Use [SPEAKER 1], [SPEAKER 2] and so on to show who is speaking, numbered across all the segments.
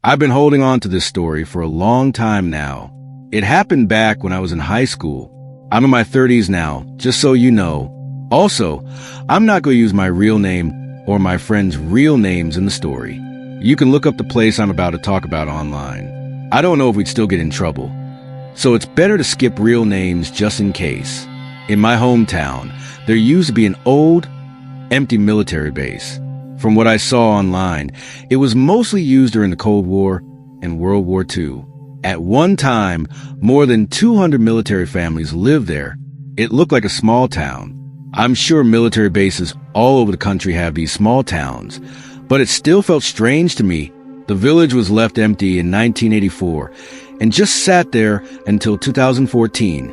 [SPEAKER 1] I've been holding on to this story for a long time now. It happened back when I was in high school. I'm in my 30s now, just so you know. Also, I'm not going to use my real name or my friends' real names in the story. You can look up the place I'm about to talk about online. I don't know if we'd still get in trouble. So it's better to skip real names just in case. In my hometown, there used to be an old, empty military base. From what I saw online, it was mostly used during the Cold War and World War II. At one time, more than 200 military families lived there. It looked like a small town. I'm sure military bases all over the country have these small towns, but it still felt strange to me. The village was left empty in 1984 and just sat there until 2014,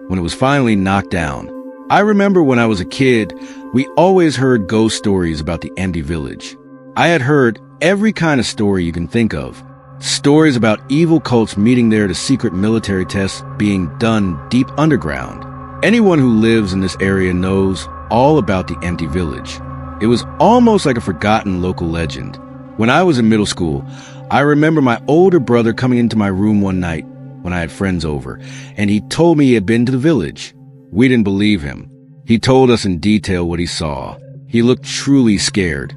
[SPEAKER 1] when it was finally knocked down. I remember when I was a kid, we always heard ghost stories about the empty village. I had heard every kind of story you can think of. Stories about evil cults meeting there to secret military tests being done deep underground. Anyone who lives in this area knows all about the empty village. It was almost like a forgotten local legend. When I was in middle school, I remember my older brother coming into my room one night when I had friends over, and he told me he had been to the village. We didn't believe him. He told us in detail what he saw. He looked truly scared,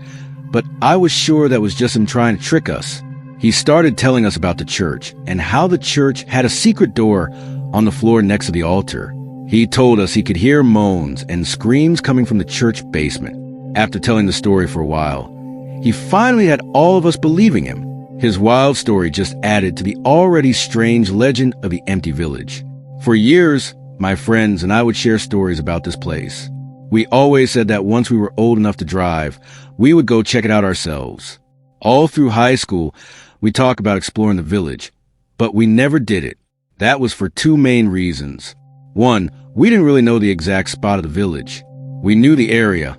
[SPEAKER 1] but I was sure that was just him trying to trick us. He started telling us about the church and how the church had a secret door on the floor next to the altar. He told us he could hear moans and screams coming from the church basement. After telling the story for a while, he finally had all of us believing him. His wild story just added to the already strange legend of the empty village. For years, my friends and I would share stories about this place. We always said that once we were old enough to drive, we would go check it out ourselves. All through high school, we talked about exploring the village, but we never did it. That was for two main reasons. One, we didn't really know the exact spot of the village. We knew the area,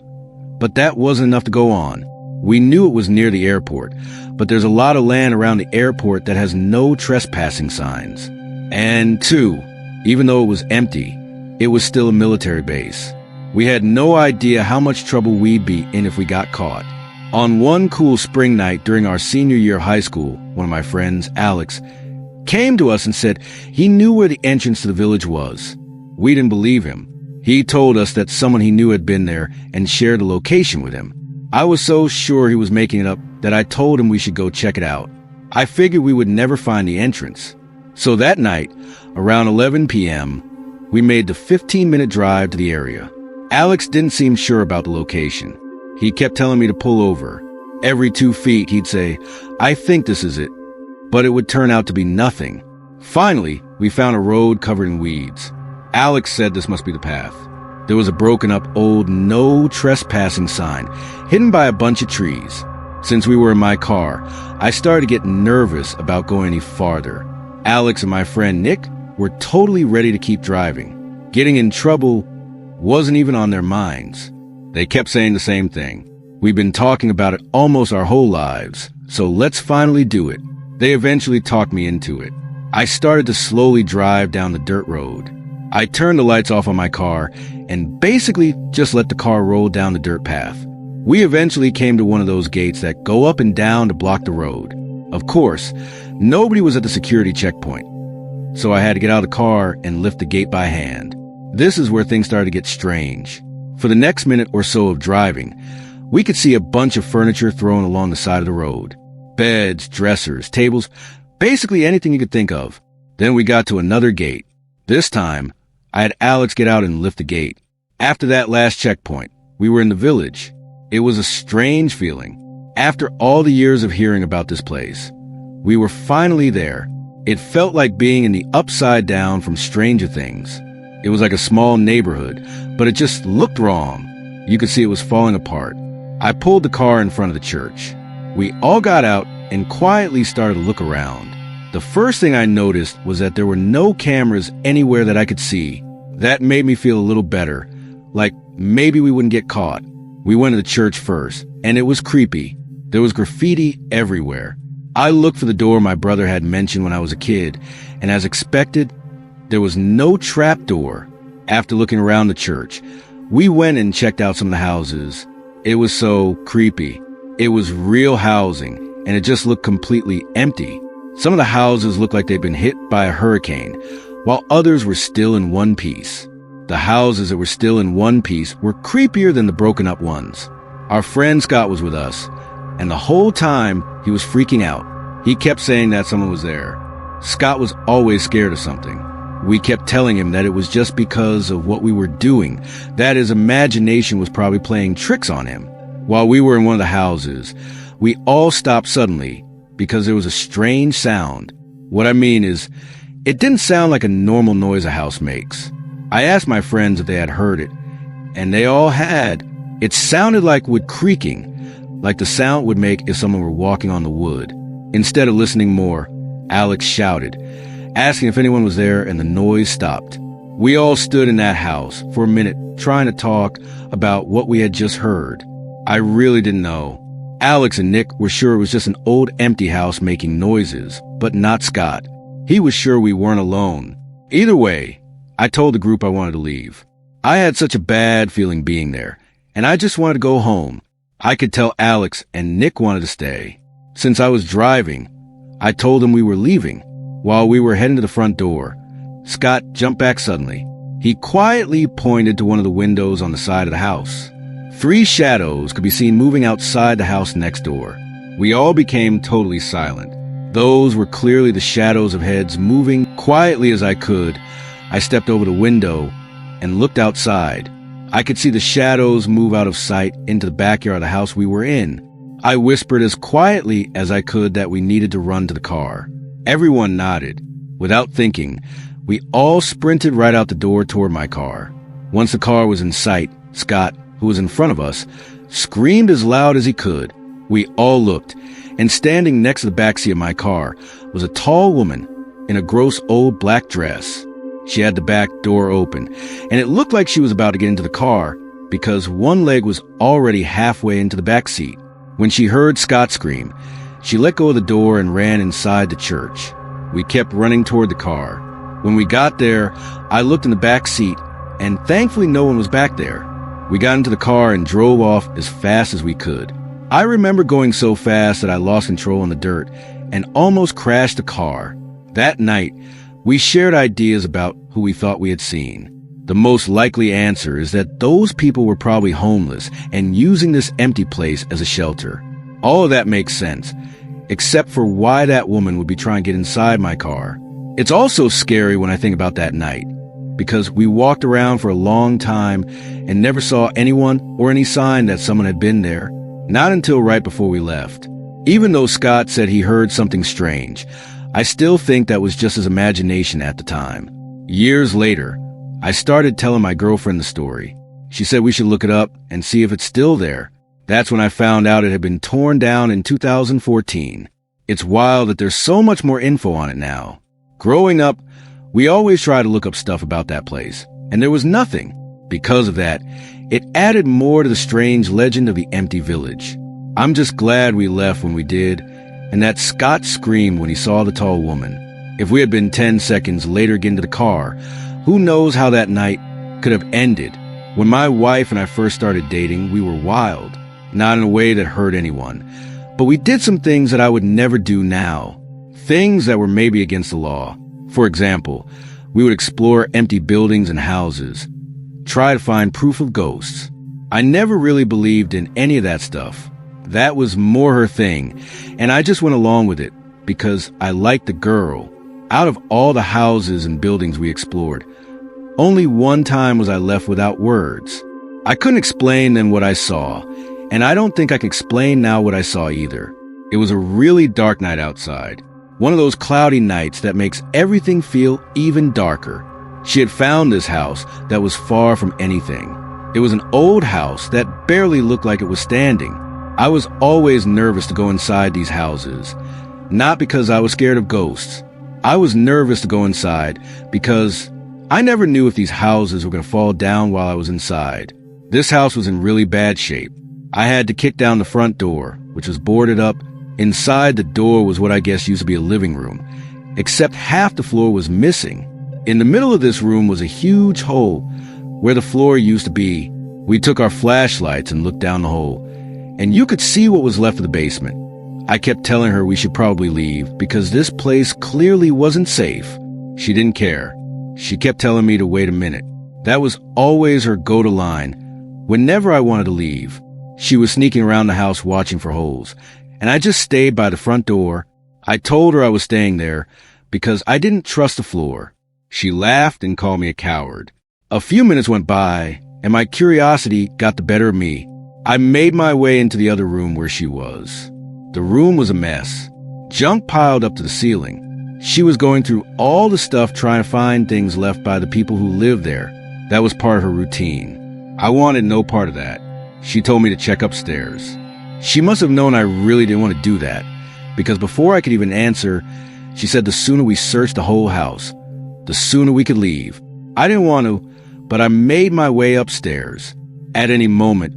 [SPEAKER 1] but that wasn't enough to go on. We knew it was near the airport, but there's a lot of land around the airport that has no trespassing signs. And two, even though it was empty, it was still a military base. We had no idea how much trouble we'd be in if we got caught. On one cool spring night during our senior year of high school, one of my friends, Alex, came to us and said he knew where the entrance to the village was. We didn't believe him. He told us that someone he knew had been there and shared the location with him. I was so sure he was making it up that I told him we should go check it out. I figured we would never find the entrance. So that night, around 11 p.m., we made the 15-minute drive to the area. Alex didn't seem sure about the location. He kept telling me to pull over. Every 2 feet, he'd say, "I think this is it." But it would turn out to be nothing. Finally, we found a road covered in weeds. Alex said this must be the path. There was a broken-up old no trespassing sign hidden by a bunch of trees. Since we were in my car, I started to get nervous about going any farther. Alex and my friend Nick were totally ready to keep driving. Getting in trouble wasn't even on their minds. They kept saying the same thing. We've been talking about it almost our whole lives, so let's finally do it. They eventually talked me into it. I started to slowly drive down the dirt road. I turned the lights off on my car and basically just let the car roll down the dirt path. We eventually came to one of those gates that go up and down to block the road. Of course, nobody was at the security checkpoint, so I had to get out of the car and lift the gate by hand. This is where things started to get strange. For the next minute or so of driving, we could see a bunch of furniture thrown along the side of the road. Beds, dressers, tables, basically anything you could think of. Then we got to another gate. This time, I had Alex get out and lift the gate. After that last checkpoint, we were in the village. It was a strange feeling. After all the years of hearing about this place, we were finally there. It felt like being in the Upside Down from Stranger Things. It was like a small neighborhood, but it just looked wrong. You could see it was falling apart. I pulled the car in front of the church. We all got out and quietly started to look around. The first thing I noticed was that there were no cameras anywhere that I could see. That made me feel a little better, like maybe we wouldn't get caught. We went to the church first, and it was creepy. There was graffiti everywhere. I looked for the door my brother had mentioned when I was a kid, and as expected, there was no trap door. After looking around the church, we went and checked out some of the houses. It was so creepy. It was real housing, and it just looked completely empty. Some of the houses looked like they'd been hit by a hurricane, while others were still in one piece. The houses that were still in one piece were creepier than the broken up ones. Our friend Scott was with us, and the whole time he was freaking out. He kept saying that someone was there. Scott was always scared of something. We kept telling him that it was just because of what we were doing, that his imagination was probably playing tricks on him. While we were in one of the houses, we all stopped suddenly because there was a strange sound. What I mean is, it didn't sound like a normal noise a house makes. I asked my friends if they had heard it, and they all had. It sounded like wood creaking, like the sound would make if someone were walking on the wood. Instead of listening more, Alex shouted, asking if anyone was there, and the noise stopped. We all stood in that house for a minute trying to talk about what we had just heard. I really didn't know. Alex and Nick were sure it was just an old empty house making noises, but not Scott. He was sure we weren't alone. Either way, I told the group I wanted to leave. I had such a bad feeling being there, and I just wanted to go home. I could tell Alex and Nick wanted to stay. Since I was driving, I told them we were leaving. While we were heading to the front door, Scott jumped back suddenly. He quietly pointed to one of the windows on the side of the house. 3 shadows could be seen moving outside the house next door. We all became totally silent. Those were clearly the shadows of heads moving. Quietly as I could, I stepped over the window and looked outside. I could see the shadows move out of sight into the backyard of the house we were in. I whispered as quietly as I could that we needed to run to the car. Everyone nodded. Without thinking, we all sprinted right out the door toward my car. Once the car was in sight, Scott, who was in front of us, screamed as loud as he could. We all looked, and standing next to the backseat of my car was a tall woman in a gross old black dress. She had the back door open, and it looked like she was about to get into the car because one leg was already halfway into the back seat. When she heard Scott scream, she let go of the door and ran inside the church. We kept running toward the car. When we got there, I looked in the back seat, and thankfully no one was back there. We got into the car and drove off as fast as we could. I remember going so fast that I lost control in the dirt and almost crashed the car. That night, we shared ideas about who we thought we had seen. The most likely answer is that those people were probably homeless and using this empty place as a shelter. All of that makes sense, except for why that woman would be trying to get inside my car. It's also scary when I think about that night, because we walked around for a long time and never saw anyone or any sign that someone had been there, not until right before we left. Even though Scott said he heard something strange, I still think that was just his imagination at the time. Years later, I started telling my girlfriend the story. She said we should look it up and see if it's still there. That's when I found out it had been torn down in 2014. It's wild that there's so much more info on it now. Growing up, we always tried to look up stuff about that place, and there was nothing. Because of that, it added more to the strange legend of the empty village. I'm just glad we left when we did, and that Scott screamed when he saw the tall woman. If we had been 10 seconds later getting to the car, who knows how that night could have ended. When my wife and I first started dating, we were wild, not in a way that hurt anyone, but we did some things that I would never do now. Things that were maybe against the law. For example, we would explore empty buildings and houses, try to find proof of ghosts. I never really believed in any of that stuff. That was more her thing, and I just went along with it because I liked the girl. Out of all the houses and buildings we explored, only one time was I left without words. I couldn't explain then what I saw, and I don't think I can explain now what I saw either. It was a really dark night outside. One of those cloudy nights that makes everything feel even darker. She had found this house that was far from anything. It was an old house that barely looked like it was standing. I was always nervous to go inside these houses. Not because I was scared of ghosts. I was nervous to go inside because I never knew if these houses were going to fall down while I was inside. This house was in really bad shape. I had to kick down the front door, which was boarded up. Inside the door was what I guess used to be a living room, except half the floor was missing. In the middle of this room was a huge hole where the floor used to be. We took our flashlights and looked down the hole, and you could see what was left of the basement. I kept telling her we should probably leave because this place clearly wasn't safe. She didn't care. She kept telling me to wait a minute. That was always her go-to line. Whenever I wanted to leave, she was sneaking around the house watching for holes, and I just stayed by the front door. I told her I was staying there because I didn't trust the floor. She laughed and called me a coward. A few minutes went by, and my curiosity got the better of me. I made my way into the other room where she was. The room was a mess. Junk piled up to the ceiling. She was going through all the stuff trying to find things left by the people who lived there. That was part of her routine. I wanted no part of that. She told me to check upstairs. She must have known I really didn't want to do that, because before I could even answer, she said the sooner we searched the whole house, the sooner we could leave. I didn't want to, but I made my way upstairs. At any moment,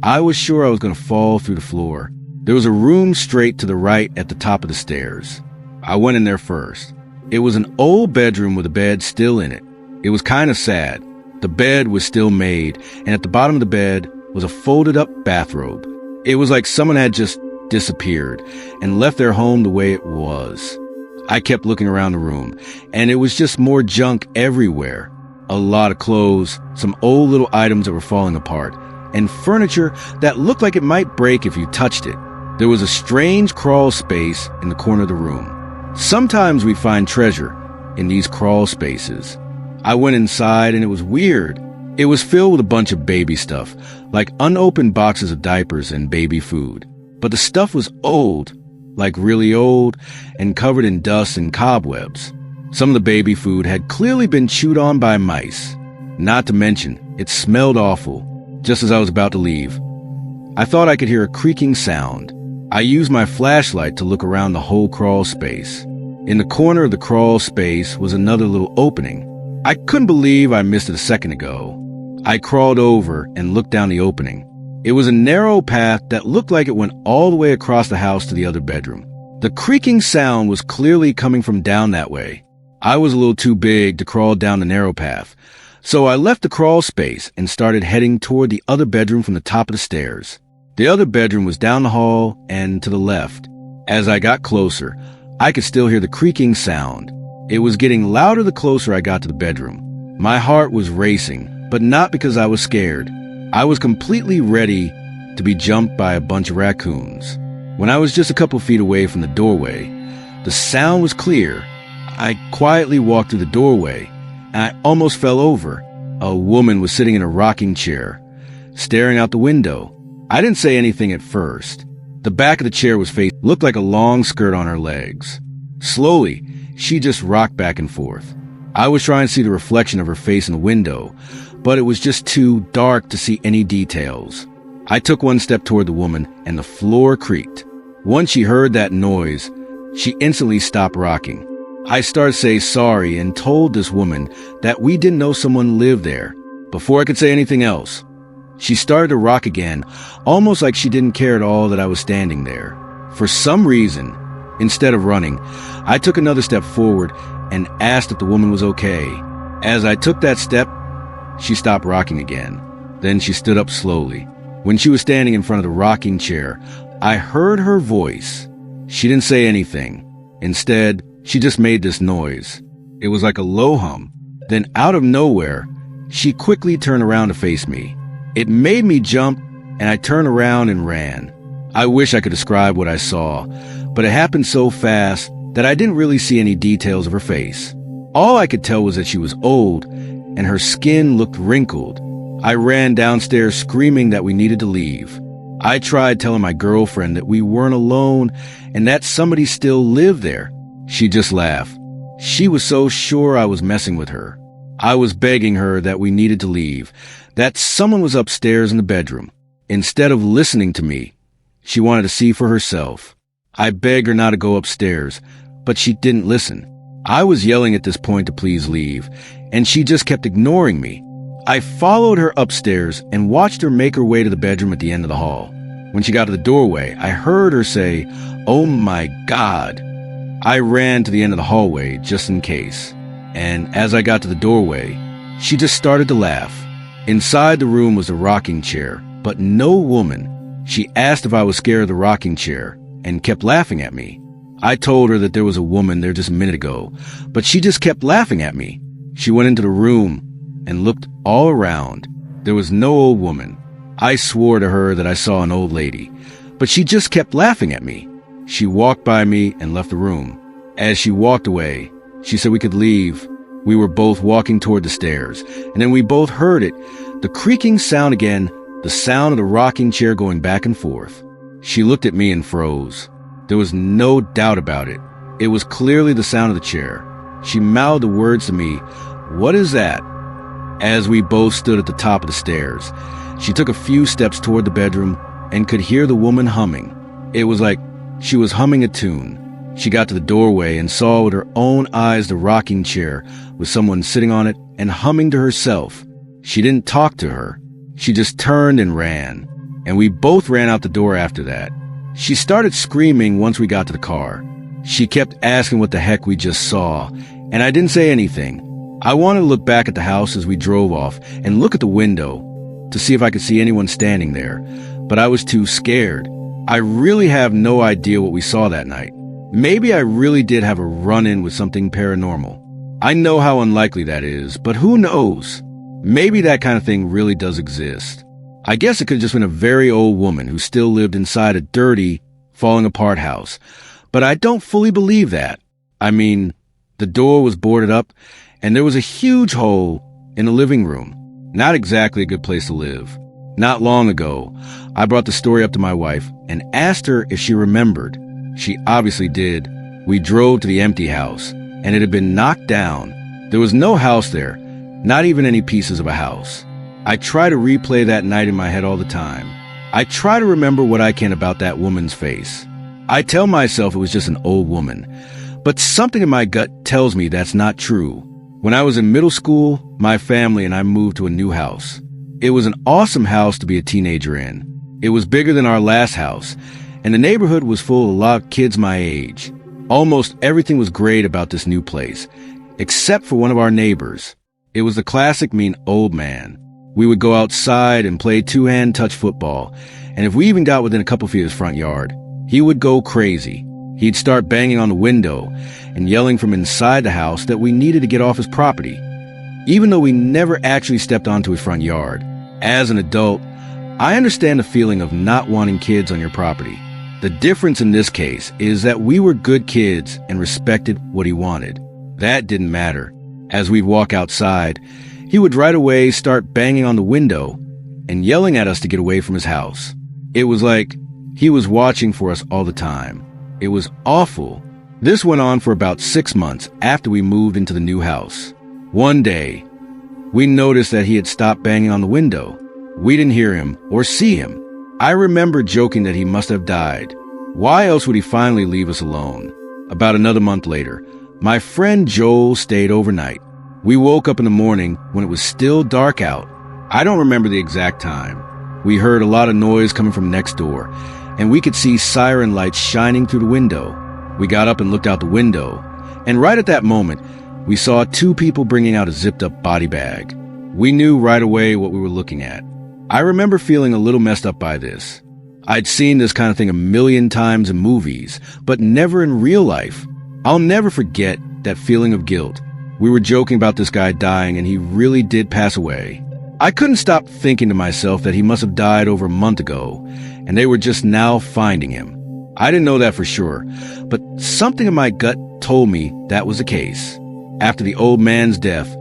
[SPEAKER 1] I was sure I was going to fall through the floor. There was a room straight to the right at the top of the stairs. I went in there first. It was an old bedroom with a bed still in it. It was kind of sad. The bed was still made, and at the bottom of the bed was a folded-up bathrobe. It was like someone had just disappeared and left their home the way it was. I kept looking around the room, and it was just more junk everywhere. A lot of clothes, some old little items that were falling apart, and furniture that looked like it might break if you touched it. There was a strange crawl space in the corner of the room. Sometimes we find treasure in these crawl spaces. I went inside and it was weird. It was filled with a bunch of baby stuff, like unopened boxes of diapers and baby food. But the stuff was old, like really old, and covered in dust and cobwebs. Some of the baby food had clearly been chewed on by mice. Not to mention, it smelled awful. Just as I was about to leave, I thought I could hear a creaking sound. I used my flashlight to look around the whole crawl space. In the corner of the crawl space was another little opening. I couldn't believe I missed it a second ago. I crawled over and looked down the opening. It was a narrow path that looked like it went all the way across the house to the other bedroom. The creaking sound was clearly coming from down that way. I was a little too big to crawl down the narrow path, so I left the crawl space and started heading toward the other bedroom from the top of the stairs. The other bedroom was down the hall and to the left. As I got closer, I could still hear the creaking sound. It was getting louder the closer I got to the bedroom. My heart was racing, but not because I was scared. I was completely ready to be jumped by a bunch of raccoons. When I was just a couple feet away from the doorway, the sound was clear. I quietly walked through the doorway, and I almost fell over. A woman was sitting in a rocking chair, staring out the window. I didn't say anything at first. The back of the chair was faced, looked like a long skirt on her legs. Slowly, she just rocked back and forth. I was trying to see the reflection of her face in the window, but it was just too dark to see any details. I took one step toward the woman, and the floor creaked. Once she heard that noise, she instantly stopped rocking. I started to say sorry and told this woman that we didn't know someone lived there. Before I could say anything else, she started to rock again, almost like she didn't care at all that I was standing there. For some reason, instead of running, I took another step forward and asked if the woman was okay. As I took that step, she stopped rocking again. Then she stood up slowly. When she was standing in front of the rocking chair, I heard her voice. She didn't say anything. Instead, she just made this noise. It was like a low hum. Then out of nowhere, she quickly turned around to face me. It made me jump, and I turned around and ran. I wish I could describe what I saw, but it happened so fast that I didn't really see any details of her face. All I could tell was that she was old, and her skin looked wrinkled. I ran downstairs screaming that we needed to leave. I tried telling my girlfriend that we weren't alone and that somebody still lived there. She just laughed. She was so sure I was messing with her. I was begging her that we needed to leave, that someone was upstairs in the bedroom. Instead of listening to me, she wanted to see for herself. I begged her not to go upstairs, but she didn't listen. I was yelling at this point to please leave, and she just kept ignoring me. I followed her upstairs and watched her make her way to the bedroom at the end of the hall. When she got to the doorway, I heard her say, "Oh my God." I ran to the end of the hallway just in case. And as I got to the doorway, she just started to laugh. Inside the room was a rocking chair, but no woman. She asked if I was scared of the rocking chair, and kept laughing at me. I told her that there was a woman there just a minute ago, but she just kept laughing at me. She went into the room and looked all around. There was no old woman. I swore to her that I saw an old lady, but she just kept laughing at me. She walked by me and left the room. As she walked away, she said we could leave. We were both walking toward the stairs, and then we both heard it, the creaking sound again, the sound of the rocking chair going back and forth. She looked at me and froze. There was no doubt about it. It was clearly the sound of the chair. She mouthed the words to me, "What is that?" As we both stood at the top of the stairs, she took a few steps toward the bedroom and could hear the woman humming. It was like she was humming a tune. She got to the doorway and saw with her own eyes the rocking chair with someone sitting on it and humming to herself. She didn't talk to her. She just turned and ran, and we both ran out the door after that. She started screaming once we got to the car. She kept asking what the heck we just saw, and I didn't say anything. I wanted to look back at the house as we drove off and look at the window to see if I could see anyone standing there, but I was too scared. I really have no idea what we saw that night. Maybe I really did have a run-in with something paranormal. I know how unlikely that is, but who knows? Maybe that kind of thing really does exist. I guess it could have just been a very old woman who still lived inside a dirty, falling-apart house. But I don't fully believe that. I mean, the door was boarded up, and there was a huge hole in the living room. Not exactly a good place to live. Not long ago, I brought the story up to my wife and asked her if she remembered. She obviously did. We drove to the empty house, and it had been knocked down. There was no house there, not even any pieces of a house. I try to replay that night in my head all the time. I try to remember what I can about that woman's face. I tell myself it was just an old woman, but something in my gut tells me that's not true. When I was in middle school, my family and I moved to a new house. It was an awesome house to be a teenager in. It was bigger than our last house, and the neighborhood was full of a lot of kids my age. Almost everything was great about this new place, except for one of our neighbors. It was the classic mean old man. We would go outside and play two-hand touch football, and if we even got within a couple feet of his front yard, he would go crazy. He'd start banging on the window and yelling from inside the house that we needed to get off his property, even though we never actually stepped onto his front yard. As an adult, I understand the feeling of not wanting kids on your property. The difference in this case is that we were good kids and respected what he wanted. That didn't matter. As we'd walk outside, he would right away start banging on the window and yelling at us to get away from his house. It was like he was watching for us all the time. It was awful. This went on for about 6 months after we moved into the new house. One day, we noticed that he had stopped banging on the window. We didn't hear him or see him. I remember joking that he must have died. Why else would he finally leave us alone? About another month later, my friend Joel stayed overnight. We woke up in the morning when it was still dark out. I don't remember the exact time. We heard a lot of noise coming from next door, and we could see siren lights shining through the window. We got up and looked out the window, and right at that moment, we saw 2 people bringing out a zipped-up body bag. We knew right away what we were looking at. I remember feeling a little messed up by this. I'd seen this kind of thing a million times in movies, but never in real life. I'll never forget that feeling of guilt. We were joking about this guy dying, and he really did pass away. I couldn't stop thinking to myself that he must have died over a month ago, and they were just now finding him. I didn't know that for sure, but something in my gut told me that was the case. After the old man's death,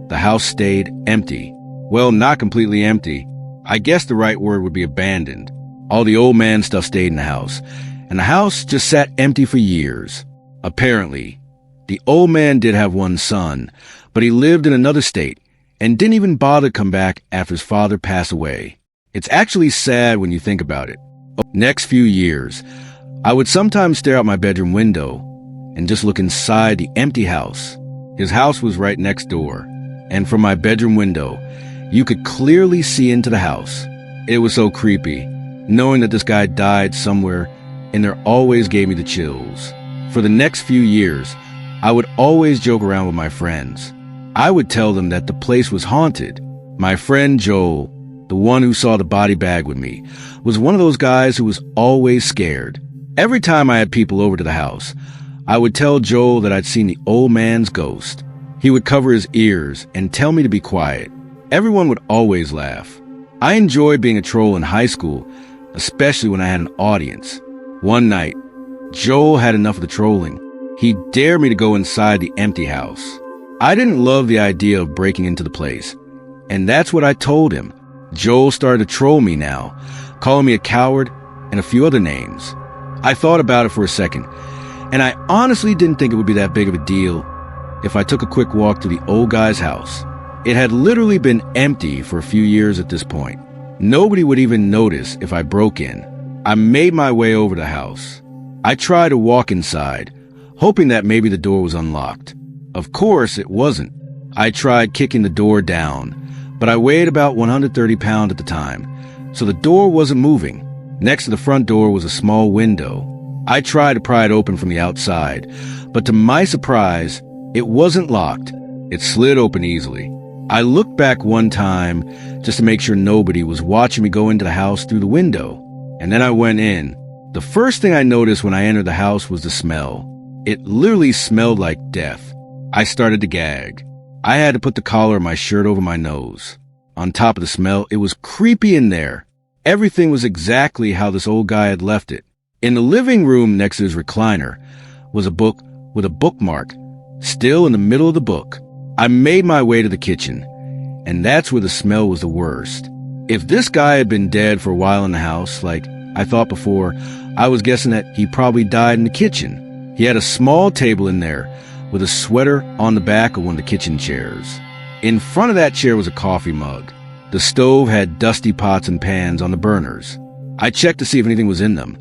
[SPEAKER 1] the house stayed empty. Well, not completely empty. I guess the right word would be abandoned. All the old man stuff stayed in the house, and the house just sat empty for years. Apparently, the old man did have one son, but he lived in another state and didn't even bother to come back after his father passed away. It's actually sad when you think about it. Next few years, I would sometimes stare out my bedroom window and just look inside the empty house. His house was right next door, and from my bedroom window, you could clearly see into the house. It was so creepy, knowing that this guy died somewhere, and there always gave me the chills. For the next few years, I would always joke around with my friends. I would tell them that the place was haunted. My friend Joel, the one who saw the body bag with me, was one of those guys who was always scared. Every time I had people over to the house, I would tell Joel that I'd seen the old man's ghost. He would cover his ears and tell me to be quiet. Everyone would always laugh. I enjoyed being a troll in high school, especially when I had an audience. One night, Joel had enough of the trolling. He dared me to go inside the empty house. I didn't love the idea of breaking into the place, and that's what I told him. Joel started to troll me now, calling me a coward and a few other names. I thought about it for a second, and I honestly didn't think it would be that big of a deal if I took a quick walk to the old guy's house. It had literally been empty for a few years at this point. Nobody would even notice if I broke in. I made my way over to the house. I tried to walk inside, hoping that maybe the door was unlocked. Of course, it wasn't. I tried kicking the door down, but I weighed about 130 pounds at the time, so the door wasn't moving. Next to the front door was a small window. I tried to pry it open from the outside, but to my surprise, it wasn't locked. It slid open easily. I looked back one time just to make sure nobody was watching me go into the house through the window, and then I went in. The first thing I noticed when I entered the house was the smell. It literally smelled like death. I started to gag. I had to put the collar of my shirt over my nose. On top of the smell, it was creepy in there. Everything was exactly how this old guy had left it. In the living room next to his recliner was a book with a bookmark, still in the middle of the book. I made my way to the kitchen, and that's where the smell was the worst. If this guy had been dead for a while in the house, like I thought before, I was guessing that he probably died in the kitchen. He had a small table in there with a sweater on the back of one of the kitchen chairs. In front of that chair was a coffee mug. The stove had dusty pots and pans on the burners. I checked to see if anything was in them,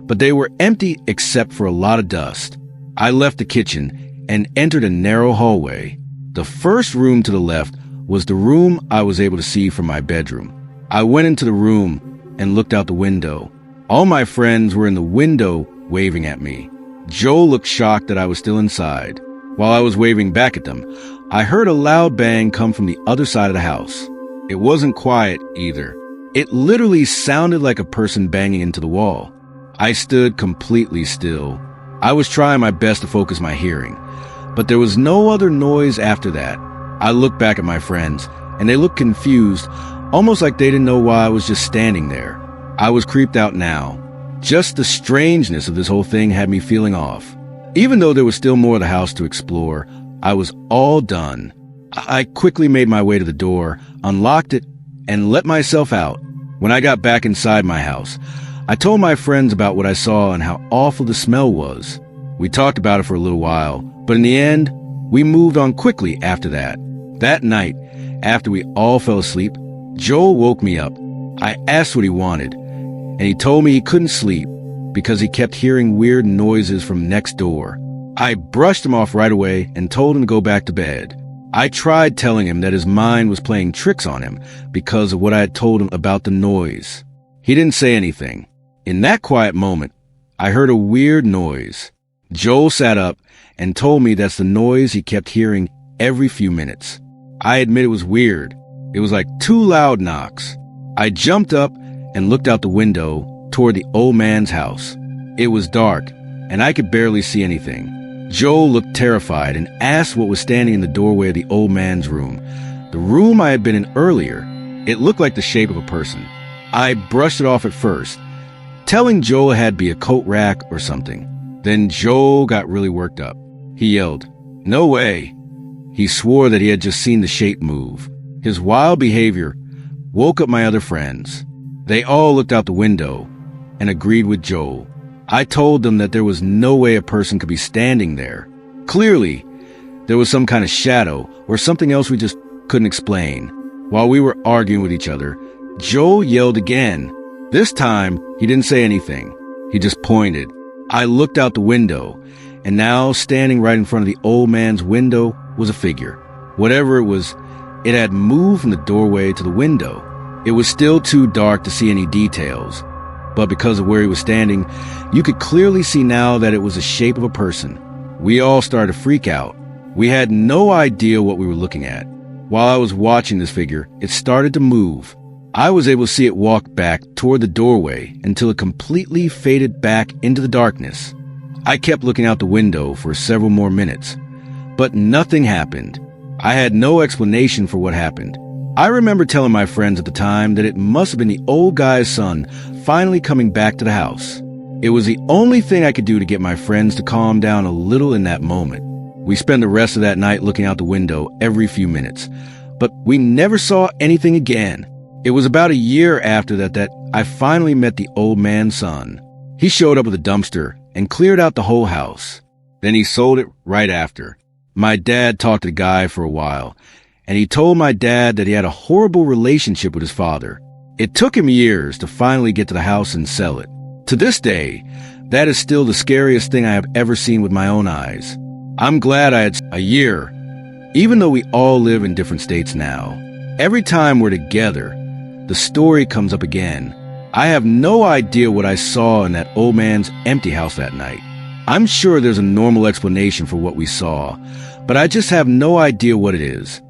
[SPEAKER 1] but they were empty except for a lot of dust. I left the kitchen and entered a narrow hallway. The first room to the left was the room I was able to see from my bedroom. I went into the room and looked out the window. All my friends were in the window waving at me. Joel looked shocked that I was still inside. While I was waving back at them, I heard a loud bang come from the other side of the house. It wasn't quiet either. It literally sounded like a person banging into the wall. I stood completely still. I was trying my best to focus my hearing, but there was no other noise after that. I looked back at my friends, and they looked confused, almost like they didn't know why I was just standing there. I was creeped out now. Just the strangeness of this whole thing had me feeling off. Even though there was still more of the house to explore, I was all done. I quickly made my way to the door, unlocked it, and let myself out. When I got back inside my house, I told my friends about what I saw and how awful the smell was. We talked about it for a little while, but in the end, we moved on quickly after that. That night, after we all fell asleep, Joel woke me up. I asked what he wanted, and he told me he couldn't sleep because he kept hearing weird noises from next door. I brushed him off right away and told him to go back to bed. I tried telling him that his mind was playing tricks on him because of what I had told him about the noise. He didn't say anything. In that quiet moment, I heard a weird noise. Joel sat up and told me that's the noise he kept hearing every few minutes. I admit it was weird. It was like 2 loud knocks. I jumped up and looked out the window toward the old man's house. It was dark, and I could barely see anything. Joel looked terrified and asked what was standing in the doorway of the old man's room. The room I had been in earlier, it looked like the shape of a person. I brushed it off at first, telling Joel it had to be a coat rack or something. Then Joel got really worked up. He yelled, "No way!" He swore that he had just seen the shape move. His wild behavior woke up my other friends. They all looked out the window and agreed with Joel. I told them that there was no way a person could be standing there. Clearly, there was some kind of shadow or something else we just couldn't explain. While we were arguing with each other, Joel yelled again. This time, he didn't say anything. He just pointed. I looked out the window, and now standing right in front of the old man's window was a figure. Whatever it was, it had moved from the doorway to the window. It was still too dark to see any details, but because of where he was standing, you could clearly see now that it was the shape of a person. We all started to freak out. We had no idea what we were looking at. While I was watching this figure, it started to move. I was able to see it walk back toward the doorway until it completely faded back into the darkness. I kept looking out the window for several more minutes, but nothing happened. I had no explanation for what happened. I remember telling my friends at the time that it must have been the old guy's son finally coming back to the house. It was the only thing I could do to get my friends to calm down a little in that moment. We spent the rest of that night looking out the window every few minutes, but we never saw anything again. It was about a year after that I finally met the old man's son. He showed up with a dumpster and cleared out the whole house. Then he sold it right after. My dad talked to the guy for a while, and he told my dad that he had a horrible relationship with his father. It took him years to finally get to the house and sell it. To this day, that is still the scariest thing I have ever seen with my own eyes. I'm glad I had a year, even though we all live in different states now. Every time we're together, the story comes up again. I have no idea what I saw in that old man's empty house that night. I'm sure there's a normal explanation for what we saw, but I just have no idea what it is.